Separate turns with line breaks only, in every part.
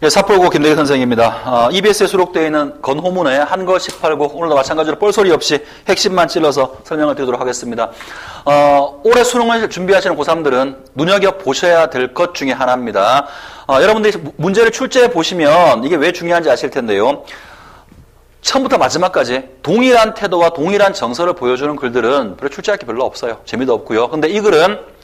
예, 사포고 김대기 선생입니다. EBS에 수록되어 있는 건호문의 한거 18고 오늘도 마찬가지로 뻘소리 없이 핵심만 찔러서 설명을 드리도록 하겠습니다. 올해 수능을 준비하시는 고3들은 눈여겨보셔야 될 것 중에 하나입니다. 여러분들이 문제를 출제해 보시면 이게 왜 중요한지 아실 텐데요. 처음부터 마지막까지 동일한 태도와 동일한 정서를 보여주는 글들은 출제할 게 별로 없어요. 재미도 없고요. 근데 이 글은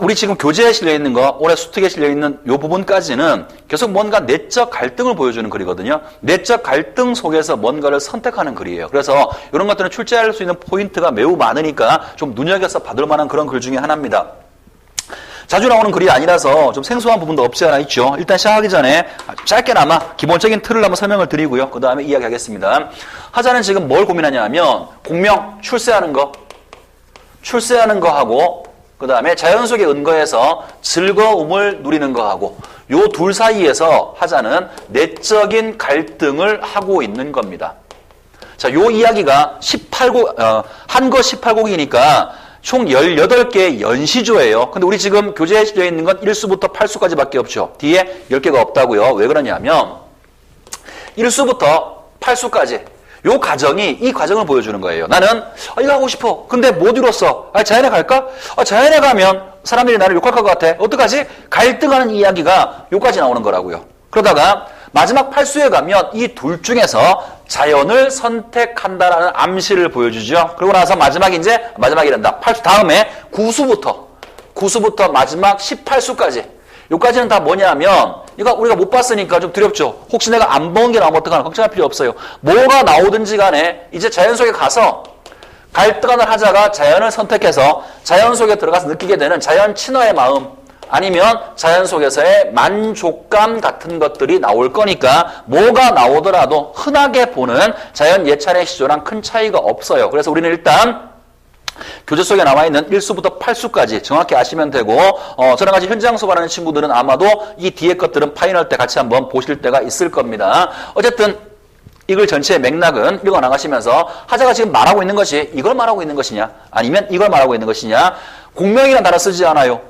우리 지금 교재에 실려있는 거, 올해 수특에 실려있는 이 부분까지는 계속 뭔가 내적 갈등을 보여주는 글이거든요. 내적 갈등 속에서 뭔가를 선택하는 글이에요. 그래서 이런 것들은 출제할 수 있는 포인트가 매우 많으니까 좀 눈여겨서 받을 만한 그런 글 중에 하나입니다. 자주 나오는 글이 아니라서 좀 생소한 부분도 없지 않아 있죠. 일단 시작하기 전에 짧게나마 기본적인 틀을 한번 설명을 드리고요. 그 다음에 이야기하겠습니다. 하자는 지금 뭘 고민하냐 하면 공명, 출세하는 거하고 그 다음에 자연 속에 은거해서 즐거움을 누리는 거하고 요 둘 사이에서 하자는 내적인 갈등을 하고 있는 겁니다. 자, 요 이야기가 한거 18곡이니까 총 18개의 연시조예요. 근데 우리 지금 교재에 실려 있는 건 1수부터 8수까지 밖에 없죠. 뒤에 10개가 없다고요. 왜 그러냐면 1수부터 8수까지 요 과정이 이 과정을 보여주는 거예요. 나는 이거 하고 싶어. 근데 못 이뤘어. 자연에 갈까? 자연에 가면 사람들이 나를 욕할 것 같아. 어떡하지? 갈등하는 이야기가 요까지 나오는 거라고요. 그러다가 마지막 8수에 가면 이 둘 중에서 자연을 선택한다라는 암시를 보여주죠. 그러고 나서 마지막이란다. 8수 다음에 9수부터 마지막 18수까지 요까지는 다 뭐냐면 이거 우리가 못 봤으니까 좀 두렵죠. 혹시 내가 안 본 게 나오면 어떡하나 걱정할 필요 없어요. 뭐가 나오든지 간에 이제 자연 속에 가서 갈등하는 하자가 자연을 선택해서 자연 속에 들어가서 느끼게 되는 자연 친화의 마음 아니면 자연 속에서의 만족감 같은 것들이 나올 거니까 뭐가 나오더라도 흔하게 보는 자연 예찬의 시조랑 큰 차이가 없어요. 그래서 우리는 일단 교재 속에 나와 있는 1수부터 8수까지 정확히 아시면 되고 저랑 같이 현장 수업하는 친구들은 아마도 이 뒤에 것들은 파이널 때 같이 한번 보실 때가 있을 겁니다. 어쨌든 이 글 전체의 맥락은 읽어 나가시면서 하자가 지금 말하고 있는 것이 이걸 말하고 있는 것이냐 아니면 이걸 말하고 있는 것이냐 공명이라는 단어 쓰지 않아요.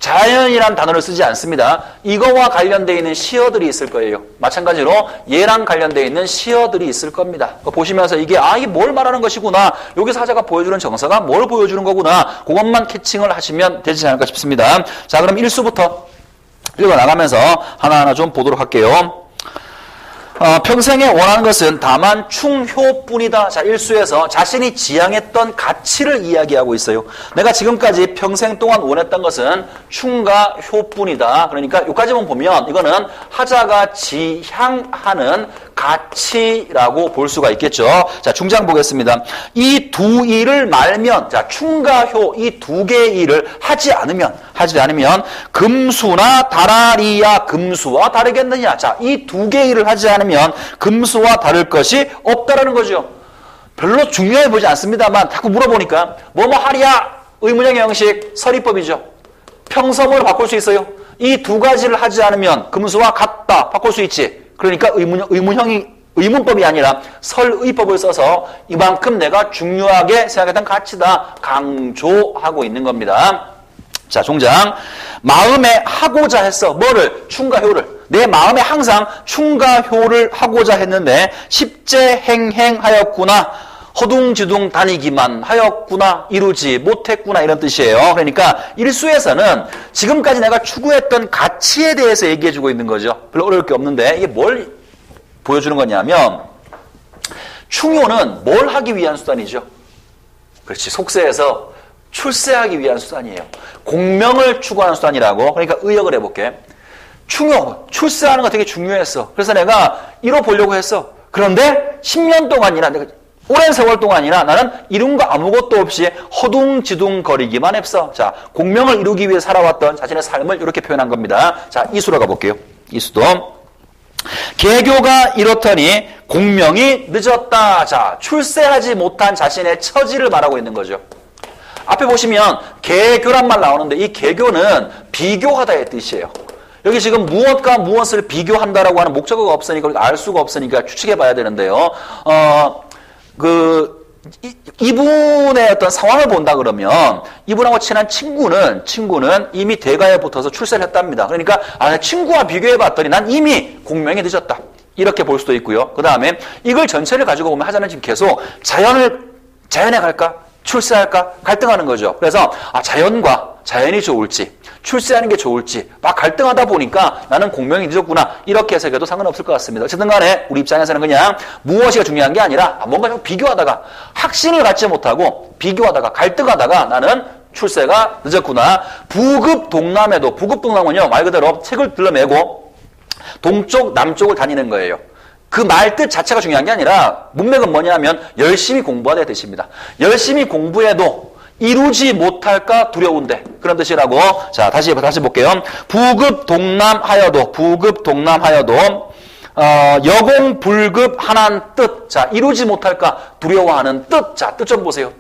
자연이란 단어를 쓰지 않습니다. 이거와 관련되어 있는 시어들이 있을 거예요. 마찬가지로 얘랑 관련되어 있는 시어들이 있을 겁니다. 보시면서 이게 뭘 말하는 것이구나. 여기서 하자가 보여주는 정서가 뭘 보여주는 거구나. 그것만 캐칭을 하시면 되지 않을까 싶습니다. 자, 그럼 1수부터 읽어나가면서 하나하나 좀 보도록 할게요. 평생에 원하는 것은 다만 충효뿐이다. 자, 1수에서 자신이 지향했던 가치를 이야기하고 있어요. 내가 지금까지 평생 동안 원했던 것은 충과 효뿐이다. 그러니까 여기까지만 보면 이거는 하자가 지향하는 가치라고 볼 수가 있겠죠. 자, 중장 보겠습니다. 이 두 일을 말면, 자, 충과 효, 이 두 개의 일을 하지 않으면 금수나 다라리야 금수와 다르겠느냐. 자, 이 두 개의 일을 하지 않으면 금수와 다를 것이 없다라는 거죠. 별로 중요해 보지 않습니다만 자꾸 물어보니까 뭐뭐 하랴 의문형의 형식 서리법이죠. 평서문을 바꿀 수 있어요. 이 두 가지를 하지 않으면 금수와 같다 바꿀 수 있지. 그러니까 의문법이 아니라 설의법을 써서 이만큼 내가 중요하게 생각했던 가치다 강조하고 있는 겁니다. 자, 종장. 마음에 하고자 했어. 뭐를? 충과 효를. 내 마음에 항상 충과 효를 하고자 했는데 십재행행하였구나. 허둥지둥 다니기만 하였구나. 이루지 못했구나. 이런 뜻이에요. 그러니까 1수에서는 지금까지 내가 추구했던 가치에 대해서 얘기해주고 있는 거죠. 별로 어려울 게 없는데 이게 뭘 보여주는 거냐면 충효는 뭘 하기 위한 수단이죠. 그렇지. 속세에서 출세하기 위한 수단이에요. 공명을 추구하는 수단이라고. 그러니까 의역을 해볼게. 충효, 출세하는 거 되게 중요했어. 그래서 내가 이뤄 보려고 했어. 그런데 10년 동안이나 오랜 세월 동안이나 나는 이룬 거 아무것도 없이 허둥지둥 거리기만 했어. 자, 공명을 이루기 위해 살아왔던 자신의 삶을 이렇게 표현한 겁니다. 자, 이수로 가볼게요. 이수도. 개교가 이렇더니 공명이 늦었다. 자, 출세하지 못한 자신의 처지를 말하고 있는 거죠. 앞에 보시면 개교란 말 나오는데 이 개교는 비교하다의 뜻이에요. 여기 지금 무엇과 무엇을 비교한다라고 하는 목적어가 없으니까 알 수가 없으니까 추측해 봐야 되는데요. 이분의 어떤 상황을 본다 그러면 이분하고 친한 친구는 이미 대가에 붙어서 출세를 했답니다. 그러니까 친구와 비교해 봤더니 난 이미 공명이 늦었다. 이렇게 볼 수도 있고요. 그 다음에 이걸 전체를 가지고 보면 하자는 지금 계속 자연에 갈까? 출세할까? 갈등하는 거죠. 그래서 자연이 좋을지 출세하는 게 좋을지 막 갈등하다 보니까 나는 공명이 늦었구나 이렇게 해석해도 상관없을 것 같습니다. 어쨌든 간에 우리 입장에서는 그냥 무엇이 중요한 게 아니라 뭔가 좀 비교하다가 확신을 갖지 못하고 비교하다가 갈등하다가 나는 출세가 늦었구나. 부급동남은요 말 그대로 책을 들러매고 동쪽 남쪽을 다니는 거예요. 그 말 뜻 자체가 중요한 게 아니라 문맥은 뭐냐면 열심히 공부하다의 뜻입니다. 열심히 공부해도 이루지 못할까 두려운데 그런 뜻이라고. 자, 다시 볼게요. 부급동남하여도 여공불급하는 뜻. 자, 이루지 못할까 두려워하는 뜻. 자, 뜻 좀 보세요.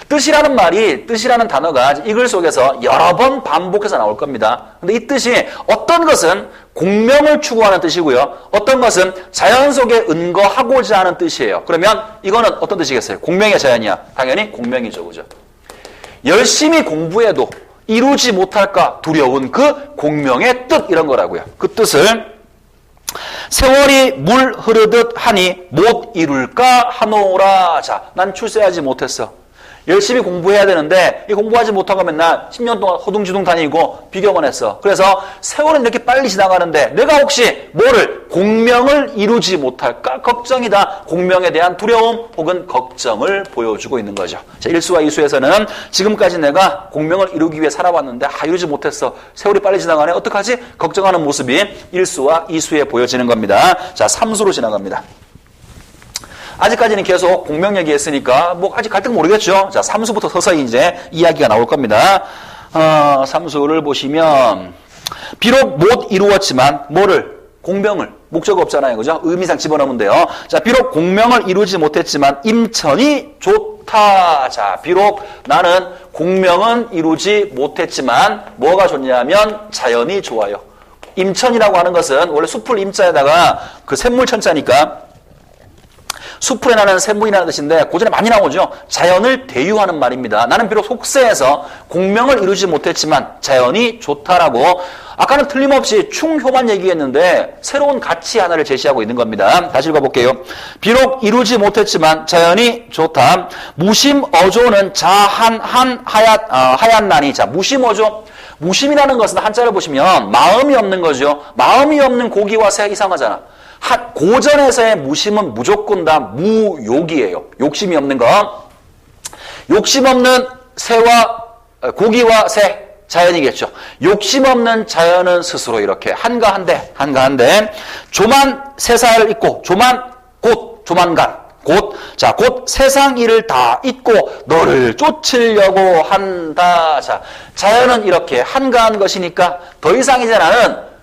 뜻이라는 단어가 이 글 속에서 여러 번 반복해서 나올 겁니다. 근데 이 뜻이 어떤 것은 공명을 추구하는 뜻이고요. 어떤 것은 자연 속에 은거하고자 하는 뜻이에요. 그러면 이거는 어떤 뜻이겠어요? 공명의 자연이야. 당연히 공명이죠. 그죠? 열심히 공부해도 이루지 못할까 두려운 그 공명의 뜻 이런 거라고요. 그 뜻을 세월이 물 흐르듯 하니 못 이룰까 하노라. 자, 난 출세하지 못했어. 열심히 공부해야 되는데 이 공부하지 못하고 맨날 10년 동안 허둥지둥 다니고 비교만 했어. 그래서 세월은 이렇게 빨리 지나가는데 내가 혹시 공명을 이루지 못할까 걱정이다. 공명에 대한 두려움 혹은 걱정을 보여주고 있는 거죠. 자, 1수와 2수에서는 지금까지 내가 공명을 이루기 위해 살아왔는데 이루지 못했어. 세월이 빨리 지나가네. 어떡하지? 걱정하는 모습이 1수와 2수에 보여지는 겁니다. 자, 3수로 지나갑니다. 아직까지는 계속 공명 얘기했으니까 아직 갈등 모르겠죠. 자, 3수부터 서서히 이제 이야기가 나올 겁니다. 3수를 보시면 비록 못 이루었지만 공명을 목적 없잖아요. 그죠? 의미상 집어넣으면 돼요. 자, 비록 공명을 이루지 못했지만 임천이 좋다. 자, 비록 나는 공명은 이루지 못했지만 뭐가 좋냐면 자연이 좋아요. 임천이라고 하는 것은 원래 숲을 임자에다가 그 샘물천자니까 숲에 나는 샘물이라는 뜻인데 고전에 많이 나오죠. 자연을 대유하는 말입니다. 나는 비록 속세에서 공명을 이루지 못했지만 자연이 좋다라고. 아까는 틀림없이 충효만 얘기했는데 새로운 가치 하나를 제시하고 있는 겁니다. 다시 읽어볼게요. 비록 이루지 못했지만 자연이 좋다. 무심어조는 하얀나니. 자, 무심어조. 무심이라는 것은 한자를 보시면 마음이 없는 거죠. 마음이 없는 고기와 새 이상하잖아. 고전에서의 무심은 무조건 다 무욕이에요. 욕심이 없는 거. 욕심 없는 고기와 새, 자연이겠죠. 욕심 없는 자연은 스스로 이렇게 한가한데 조만 세상을 잊고 조만간 곧 세상 일을 다 잊고 너를 쫓으려고 한다. 자, 자연은 이렇게 한가한 것이니까 더 이상 이제 나는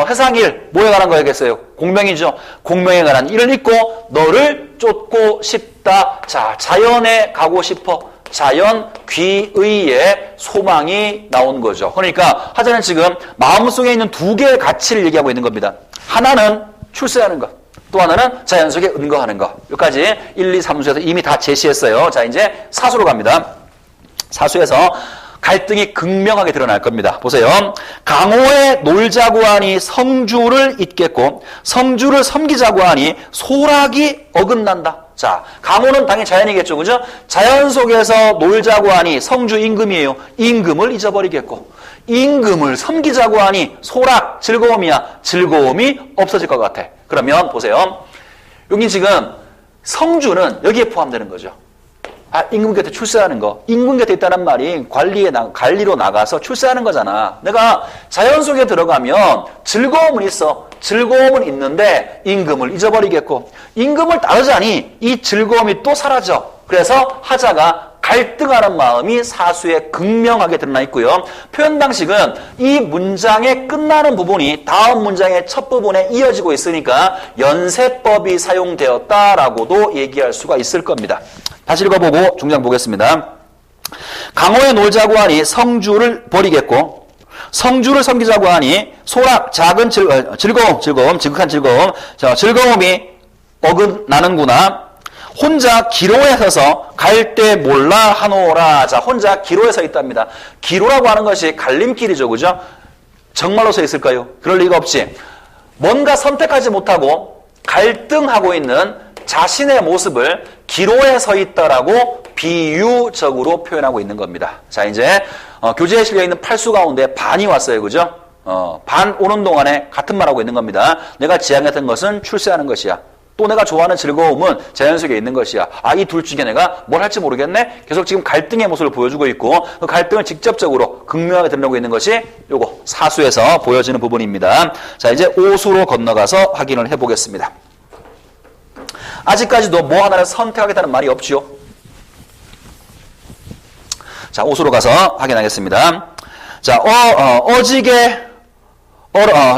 세상 일, 뭐에 관한 거겠어요? 공명이죠. 공명에 관한 일을 잊고 너를 쫓고 싶다. 자, 자연에 가고 싶어. 자연 귀의의 소망이 나온 거죠. 그러니까 하자는 지금 마음속에 있는 두 개의 가치를 얘기하고 있는 겁니다. 하나는 출세하는 것. 또 하나는 자연 속에 은거하는 것. 여기까지 1, 2, 3수에서 이미 다 제시했어요. 자, 이제 4수로 갑니다. 4수에서 갈등이 극명하게 드러날 겁니다. 보세요. 강호에 놀자고 하니 성주를 잇겠고 성주를 섬기자고 하니 소락이 어긋난다. 자, 강호는 당연히 자연이겠죠. 그죠? 자연 속에서 놀자고 하니 성주 임금이에요. 임금을 잊어버리겠고 임금을 섬기자고 하니 소락, 즐거움이야. 즐거움이 없어질 것 같아. 그러면 보세요. 여기 지금 성주는 여기에 포함되는 거죠. 임금 곁에 출세하는 거. 임금 곁에 있다는 말이 관리로 나가서 출세하는 거잖아. 내가 자연 속에 들어가면 즐거움은 있어. 즐거움은 있는데 임금을 잊어버리겠고 임금을 따르자니 이 즐거움이 또 사라져. 그래서 하자가 갈등하는 마음이 사수에 극명하게 드러나 있고요. 표현 방식은 이 문장의 끝나는 부분이 다음 문장의 첫 부분에 이어지고 있으니까 연세법이 사용되었다라고도 얘기할 수가 있을 겁니다. 다시 읽어보고 중장 보겠습니다. 강호에 놀자고 하니 성주를 버리겠고 성주를 섬기자고 하니 소락, 작은 즐거움, 지극한 즐거움. 자, 즐거움이 어긋나는구나. 혼자 기로에 서서 갈 때 몰라 하노라. 자, 혼자 기로에 서 있답니다. 기로라고 하는 것이 갈림길이죠. 그죠? 정말로 서 있을까요? 그럴 리가 없지. 뭔가 선택하지 못하고 갈등하고 있는 자신의 모습을 기로에 서 있다라고 비유적으로 표현하고 있는 겁니다. 자, 이제 교재에 실려있는 팔수 가운데 반이 왔어요. 그죠? 반 오는 동안에 같은 말하고 있는 겁니다. 내가 지향했던 것은 출세하는 것이야. 또 내가 좋아하는 즐거움은 자연 속에 있는 것이야. 아, 이 둘 중에 내가 뭘 할지 모르겠네? 계속 지금 갈등의 모습을 보여주고 있고 그 갈등을 직접적으로 극명하게 드러내고 있는 것이 요거 사수에서 보여지는 부분입니다. 자, 이제 오수로 건너가서 확인을 해보겠습니다. 아직까지도 뭐 하나를 선택하겠다는 말이 없지요. 자, 오수로 가서 확인하겠습니다. 자, 어지게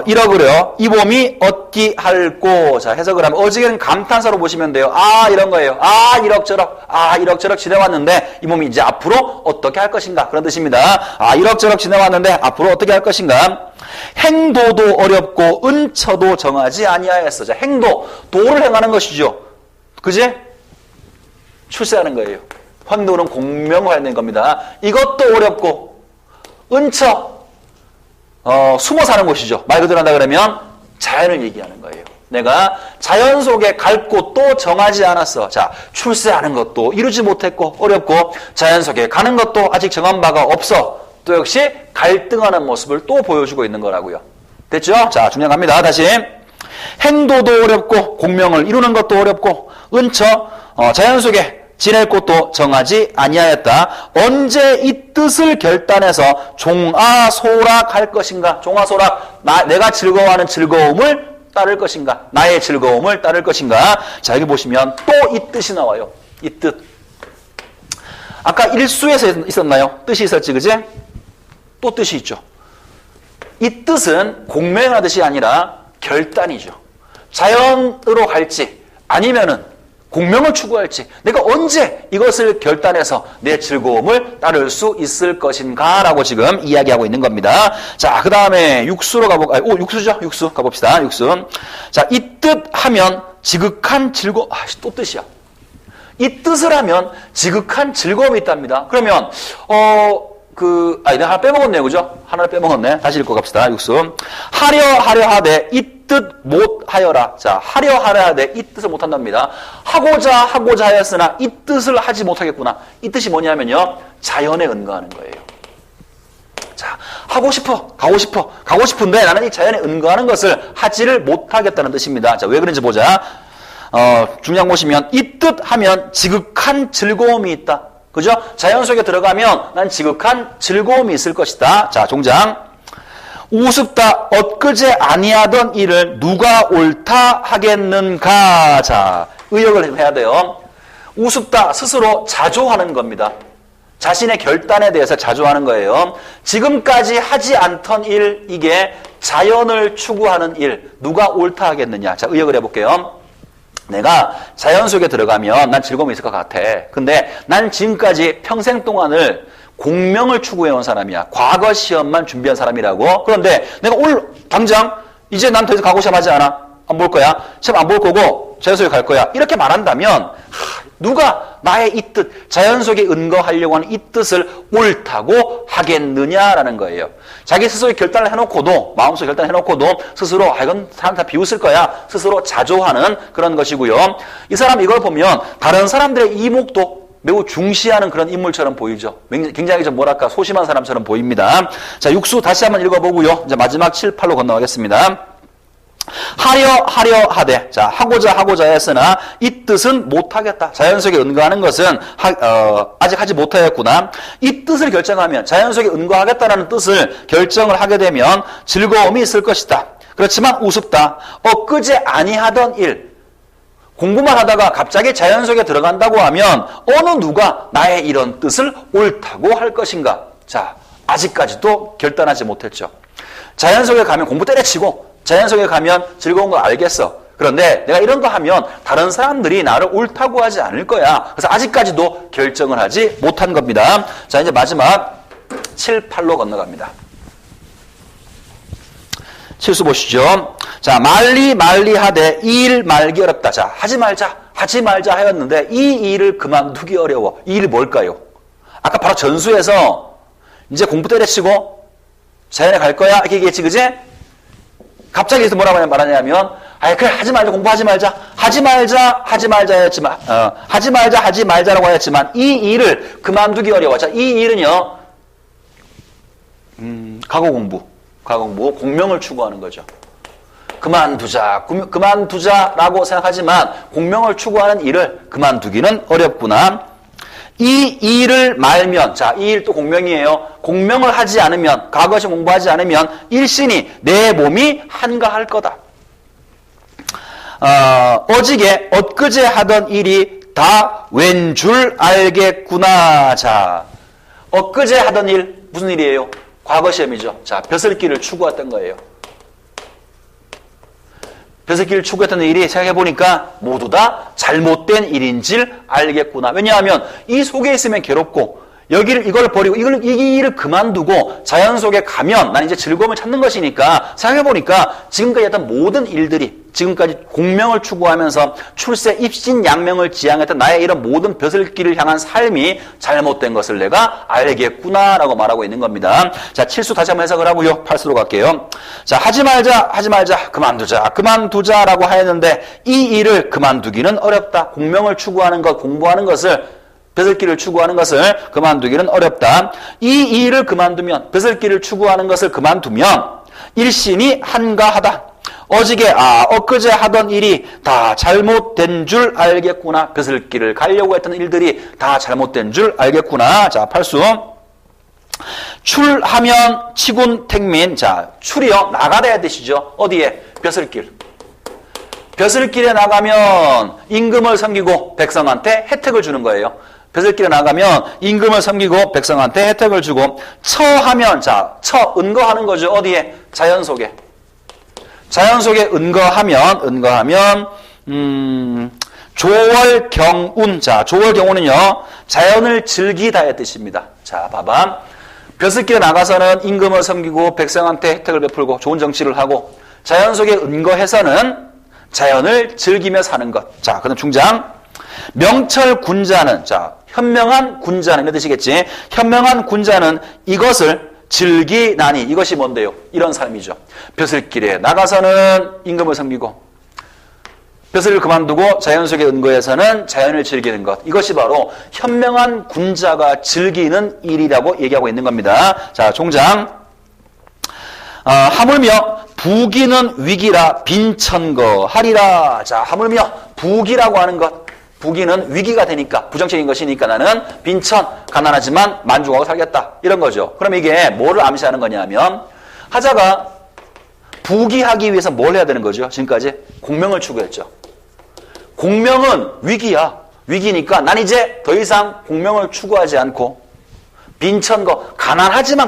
이러그려 이 몸이 어찌 할꼬. 자, 해석을 하면 어지게는 감탄사로 보시면 돼요. 아, 이런 거예요. 아, 이럭저럭 지내왔는데 이 몸이 이제 앞으로 어떻게 할 것인가 그런 뜻입니다. 아, 이럭저럭 지내왔는데 앞으로 어떻게 할 것인가. 행도도 어렵고 은처도 정하지 아니하였어. 자, 행도, 도를 행하는 것이죠. 그지? 출세하는 거예요. 행도는 공명화하는 겁니다. 이것도 어렵고 은처, 숨어 사는 곳이죠. 말 그대로 한다 그러면 자연을 얘기하는 거예요. 내가 자연 속에 갈 곳도 정하지 않았어. 자, 출세하는 것도 이루지 못했고 어렵고 자연 속에 가는 것도 아직 정한 바가 없어. 또 역시 갈등하는 모습을 또 보여주고 있는 거라고요. 됐죠? 자, 중량 갑니다. 다시. 행도도 어렵고 공명을 이루는 것도 어렵고 은처, 자연 속에 지낼 곳도 정하지 아니하였다. 언제 이 뜻을 결단해서 종아소락할 것인가? 종아소락, 내가 즐거워하는 즐거움을 따를 것인가? 나의 즐거움을 따를 것인가? 자, 여기 보시면 또 이 뜻이 나와요. 이 뜻. 아까 일수에서 있었나요? 뜻이 있었지, 그지? 또 뜻이 있죠. 이 뜻은 공명하는 뜻이 아니라 결단이죠. 자연으로 갈지 아니면은 공명을 추구할지 내가 언제 이것을 결단해서 내 즐거움을 따를 수 있을 것인가 라고 지금 이야기하고 있는 겁니다. 자, 그 다음에 육수로 육수죠? 육수 가봅시다. 육수. 자, 이 뜻 하면 지극한 즐거움. 또 뜻이야. 이 뜻을 하면 지극한 즐거움이 있답니다. 그러면 내가 하나 빼먹었네요. 그죠? 하나를 빼먹었네. 다시 읽고 갑시다. 육수. 하려 하되 이 뜻 못하여라. 자, 하려 하되 이 뜻을 못한답니다. 하고자 하였으나 이 뜻을 하지 못하겠구나. 이 뜻이 뭐냐면요. 자연에 은거하는 거예요. 자, 하고 가고 싶은데 나는 이 자연에 은거하는 것을 하지를 못하겠다는 뜻입니다. 자, 왜 그런지 보자. 중량 보시면 이 뜻 하면 지극한 즐거움이 있다. 그죠? 자연 속에 들어가면 난 지극한 즐거움이 있을 것이다. 자, 종장. 우습다 엊그제 아니하던 일을 누가 옳다 하겠는가. 자, 의역을 해야 돼요. 우습다 스스로 자조하는 겁니다. 자신의 결단에 대해서 자조하는 거예요. 지금까지 하지 않던 일, 이게 자연을 추구하는 일, 누가 옳다 하겠느냐. 자, 의역을 해볼게요. 내가 자연 속에 들어가면 난 즐거움이 있을 것 같아. 근데 난 지금까지 평생 동안을 공명을 추구해온 사람이야. 과거 시험만 준비한 사람이라고. 그런데 내가 오늘 당장 이제 난 더 이상 가고 시험하지 않아. 안 볼 거야. 시험 안 볼 거고 자연 속에 갈 거야. 이렇게 말한다면 누가 나의 이 뜻, 자연 속에 은거하려고 하는 이 뜻을 옳다고 하겠느냐라는 거예요. 자기 스스로의 결단을 해놓고도, 마음속에 결단을 해놓고도 스스로 이건 사람 다 비웃을 거야. 스스로 자조하는 그런 것이고요. 이 사람 이걸 보면 다른 사람들의 이목도 매우 중시하는 그런 인물처럼 보이죠. 굉장히 좀 뭐랄까 소심한 사람처럼 보입니다. 자, 육수 다시 한번 읽어보고요. 이제 마지막 7, 8로 건너가겠습니다. 하려 하되. 자, 하고자 했으나 이 뜻은 못하겠다. 자연 속에 은거하는 것은 아직 하지 못하였구나. 이 뜻을 결정하면, 자연 속에 은거하겠다라는 뜻을 결정을 하게 되면 즐거움이 있을 것이다. 그렇지만 우습다. 엊그제 아니하던 일, 공부만 하다가 갑자기 자연 속에 들어간다고 하면 어느 누가 나의 이런 뜻을 옳다고 할 것인가. 자, 아직까지도 결단하지 못했죠. 자연 속에 가면 공부 때려치고 자연 속에 가면 즐거운 거 알겠어. 그런데 내가 이런 거 하면 다른 사람들이 나를 옳다고 하지 않을 거야. 그래서 아직까지도 결정을 하지 못한 겁니다. 자, 이제 마지막 7, 8로 건너갑니다. 실수 보시죠. 자, 말리 하되 일 말기 어렵다. 자, 하지 말자. 하지 말자 하였는데 이 일을 그만두기 어려워. 이 일이 뭘까요? 아까 바로 전수에서 이제 공부 때려치고 자연에 갈 거야 이렇게 얘기했지, 그지? 갑자기 여기서 뭐라고 말하냐면 그래 하지 말자, 공부하지 말자, 하지 말자 했지만 하지 말자라고 했지만 이 일을 그만두기 어려워. 자, 이 일은요 과거 공부, 공명을 추구하는 거죠. 그만두자라고 생각하지만 공명을 추구하는 일을 그만두기는 어렵구나. 이 일을 말면, 자, 이 일 또 공명이에요. 공명을 하지 않으면, 과거시 공부하지 않으면 일신이 내 몸이 한가할 거다. 어지게 엊그제 하던 일이 다 웬 줄 알겠구나. 자, 엊그제 하던 일 무슨 일이에요? 과거 시험이죠. 자, 벼슬길을 추구했던 거예요. 벼슬길을 추구했던 일이 생각해보니까 모두 다 잘못된 일인 줄 알겠구나. 왜냐하면 이 속에 있으면 괴롭고 이걸 버리고 이 일을 그만두고 자연 속에 가면 난 이제 즐거움을 찾는 것이니까 생각해보니까 지금까지 했던 모든 일들이 지금까지 공명을 추구하면서 출세, 입신, 양명을 지향했던 나의 이런 모든 벼슬길을 향한 삶이 잘못된 것을 내가 알겠구나라고 말하고 있는 겁니다. 자, 7수 다시 한번 해석을 하고요. 8수로 갈게요. 자, 하지 말자, 그만두자라고 하였는데 이 일을 그만두기는 어렵다. 공명을 추구하는 것, 공부하는 것을 벼슬길을 추구하는 것을 그만두기는 어렵다. 이 일을 그만두면, 벼슬길을 추구하는 것을 그만두면 일신이 한가하다. 어지게 엊그제 하던 일이 다 잘못된 줄 알겠구나. 벼슬길을 가려고 했던 일들이 다 잘못된 줄 알겠구나. 자, 8수. 출하면 치군 택민. 자, 출이요 나가다의 뜻이죠. 어디에? 벼슬길. 벼슬길에 나가면 임금을 섬기고 백성한테 혜택을 주는 거예요. 벼슬길에 나가면 임금을 섬기고 백성한테 혜택을 주고, 처하면, 자, 은거하는 거죠. 어디에? 자연 속에. 자연 속에 은거하면, 조월경운. 자, 조월경운은요, 자연을 즐기다의 뜻입니다. 자, 봐봐. 벼슬길에 나가서는 임금을 섬기고 백성한테 혜택을 베풀고 좋은 정치를 하고, 자연 속에 은거해서는 자연을 즐기며 사는 것. 자, 그다음 중장. 명철군자는, 자, 현명한 군자는 이런 뜻이겠지. 현명한 군자는 이것을 즐기나니. 이것이 뭔데요? 이런 삶이죠. 벼슬길에 나가서는 임금을 섬기고 벼슬을 그만두고 자연 속에 은거해서는 자연을 즐기는 것. 이것이 바로 현명한 군자가 즐기는 일이라고 얘기하고 있는 겁니다. 자, 종장. 하물며 부기는 위기라 빈천거 하리라. 자, 하물며 부기라고 하는 것. 부기는 위기가 되니까, 부정적인 것이니까 나는 빈천, 가난하지만 만족하고 살겠다. 이런 거죠. 그럼 이게 뭐를 암시하는 거냐면, 하자가 부기하기 위해서 뭘 해야 되는 거죠? 지금까지 공명을 추구했죠. 공명은 위기야. 위기니까 난 이제 더 이상 공명을 추구하지 않고 빈천거, 가난하지만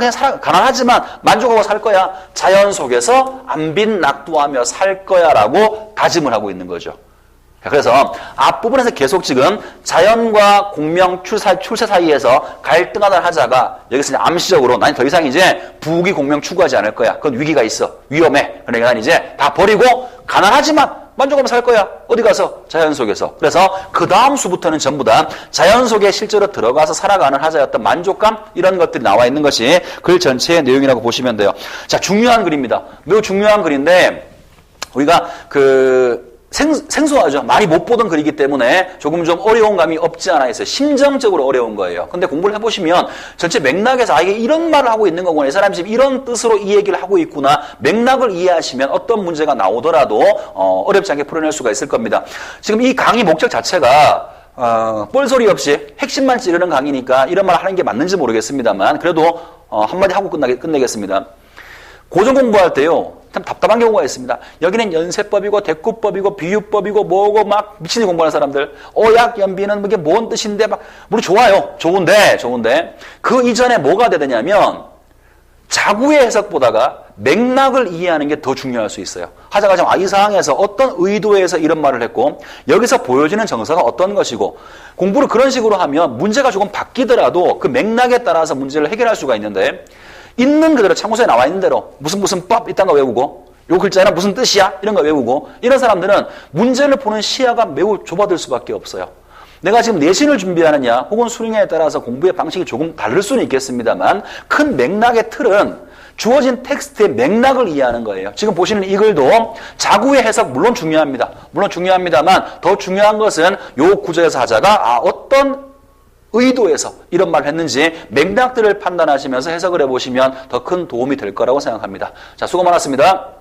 만족하고 살 거야. 자연 속에서 안빈낙도하며 살 거야라고 다짐을 하고 있는 거죠. 그래서 앞부분에서 계속 지금 자연과 공명, 출세 사이에서 갈등하던 하자가 여기서 이제 암시적으로 난 더 이상 이제 부귀 공명 추구하지 않을 거야. 그건 위기가 있어. 위험해. 그러니까 난 이제 다 버리고 가난하지만 만족하면 살 거야. 어디 가서? 자연 속에서. 그래서 그 다음 수부터는 전부 다 자연 속에 실제로 들어가서 살아가는 하자였던 만족감, 이런 것들이 나와 있는 것이 글 전체의 내용이라고 보시면 돼요. 자, 중요한 글입니다. 매우 중요한 글인데 우리가 생소하죠. 많이 못 보던 글이기 때문에 조금 좀 어려운 감이 없지 않아 있어요. 심정적으로 어려운 거예요. 근데 공부를 해보시면 전체 맥락에서 이게 이런 말을 하고 있는 거구나. 이 사람이 지금 이런 뜻으로 이 얘기를 하고 있구나. 맥락을 이해하시면 어떤 문제가 나오더라도 어렵지 않게 풀어낼 수가 있을 겁니다. 지금 이 강의 목적 자체가 뻘소리 없이 핵심만 찌르는 강의니까 이런 말 하는 게 맞는지 모르겠습니다만 그래도 한마디 하고 끝내겠습니다. 고전 공부할 때요, 참 답답한 경우가 있습니다. 여기는 연세법이고 대꾸법이고 비유법이고 뭐고 막 미친이 공부하는 사람들, 오약 연비는 이게 뭔 뜻인데 막 물론 좋아요. 좋은데 그 이전에 뭐가 되느냐면 자구의 해석보다가 맥락을 이해하는 게 더 중요할 수 있어요. 하자가 지금 이 상황에서 어떤 의도에서 이런 말을 했고 여기서 보여지는 정서가 어떤 것이고, 공부를 그런 식으로 하면 문제가 조금 바뀌더라도 그 맥락에 따라서 문제를 해결할 수가 있는데 있는 그대로 참고서에 나와 있는 대로 무슨 법 이딴 거 외우고 요 글자는 무슨 뜻이야? 이런 거 외우고 이런 사람들은 문제를 보는 시야가 매우 좁아들 수밖에 없어요. 내가 지금 내신을 준비하느냐 혹은 수능에 따라서 공부의 방식이 조금 다를 수는 있겠습니다만 큰 맥락의 틀은 주어진 텍스트의 맥락을 이해하는 거예요. 지금 보시는 이 글도 자구의 해석 물론 중요합니다. 물론 중요합니다만 더 중요한 것은 요 구절에서 하자가 어떤 의도에서 이런 말을 했는지 맥락들을 판단하시면서 해석을 해보시면 더 큰 도움이 될 거라고 생각합니다. 자, 수고 많았습니다.